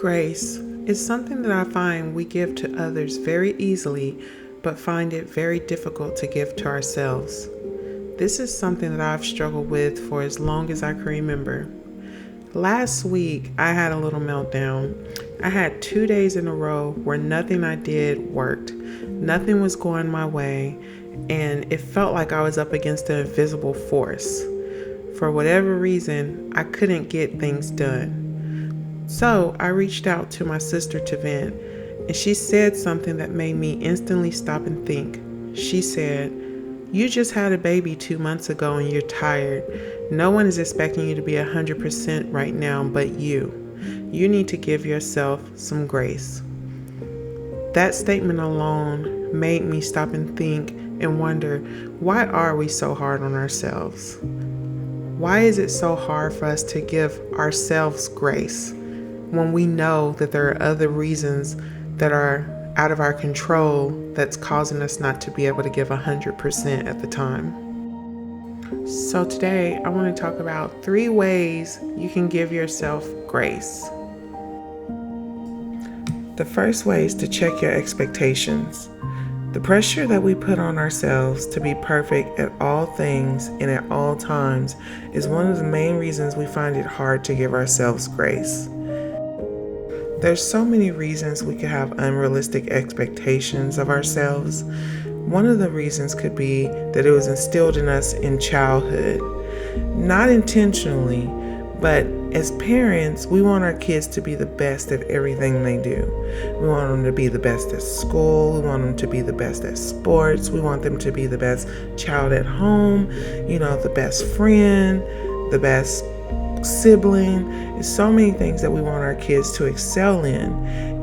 Grace is something that I find we give to others very easily, but find it very difficult to give to ourselves. This is something that I've struggled with for as long as I can remember. Last week, I had a little meltdown. I had 2 days in a row where nothing I did worked. Nothing was going my way, and it felt like I was up against an invisible force. For whatever reason, I couldn't get things done. So I reached out to my sister to vent, and she said something that made me instantly stop and think. She said, "You just had a baby 2 months ago and you're tired. No one is expecting you to be 100% right now but you. You need to give yourself some grace." That statement alone made me stop and think and wonder, why are we so hard on ourselves? Why is it so hard for us to give ourselves grace when we know that there are other reasons that are out of our control that's causing us not to be able to give 100% at the time? So today I want to talk about 3 ways you can give yourself grace. The first way is to check your expectations. The pressure that we put on ourselves to be perfect at all things and at all times is one of the main reasons we find it hard to give ourselves grace. There's so many reasons we could have unrealistic expectations of ourselves. One of the reasons could be that it was instilled in us in childhood. Not intentionally, but as parents, we want our kids to be the best at everything they do. We want them to be the best at school. We want them to be the best at sports. We want them to be the best child at home, the best friend, the best sibling. There's so many things that we want our kids to excel in.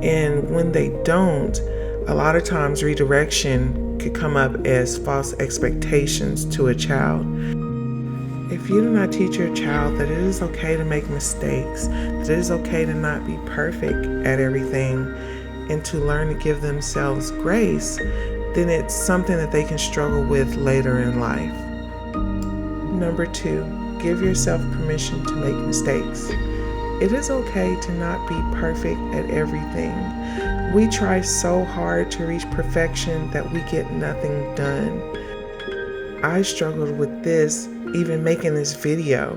And when they don't, a lot of times redirection could come up as false expectations to a child. If you do not teach your child that it is okay to make mistakes, that it is okay to not be perfect at everything, and to learn to give themselves grace, then it's something that they can struggle with later in life. Number 2, give yourself permission to make mistakes. It is okay to not be perfect at everything. We try so hard to reach perfection that we get nothing done. I struggled with this even making this video.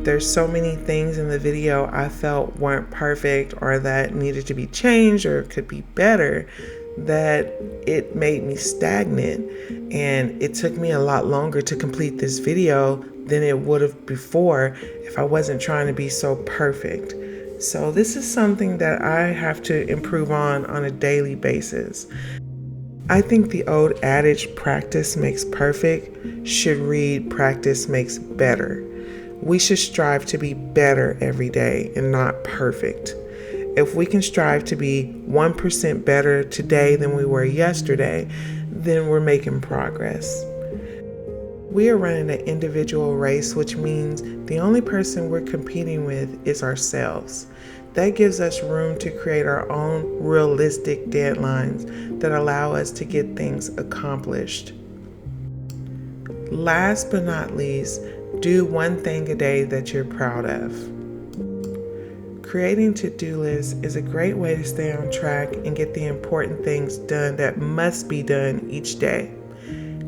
There's so many things in the video I felt weren't perfect or that needed to be changed or could be better, that it made me stagnant, and it took me a lot longer to complete this video than it would have before if I wasn't trying to be so perfect. So this is something that I have to improve on a daily basis. I think the old adage, practice makes perfect, should read, practice makes better. We should strive to be better every day and not perfect. If we can strive to be 1% better today than we were yesterday, then we're making progress. We are running an individual race, which means the only person we're competing with is ourselves. That gives us room to create our own realistic deadlines that allow us to get things accomplished. Last but not least, do one thing a day that you're proud of. Creating to-do lists is a great way to stay on track and get the important things done that must be done each day.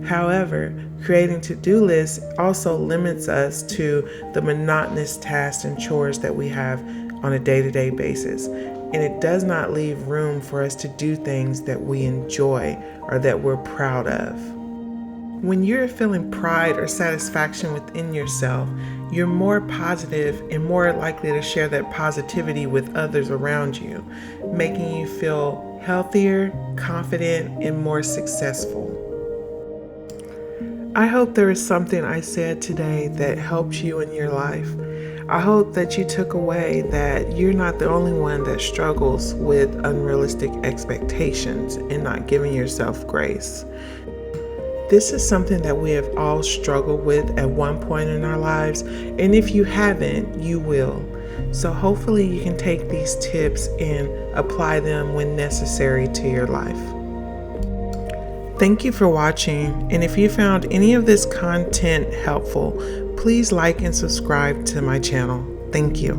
However, creating to-do lists also limits us to the monotonous tasks and chores that we have on a day-to-day basis, and it does not leave room for us to do things that we enjoy or that we're proud of. When you're feeling pride or satisfaction within yourself, you're more positive and more likely to share that positivity with others around you, making you feel healthier, confident, and more successful. I hope there is something I said today that helps you in your life. I hope that you took away that you're not the only one that struggles with unrealistic expectations and not giving yourself grace. This is something that we have all struggled with at one point in our lives, and if you haven't, you will. So hopefully you can take these tips and apply them when necessary to your life. Thank you for watching, and if you found any of this content helpful, please like and subscribe to my channel. Thank you.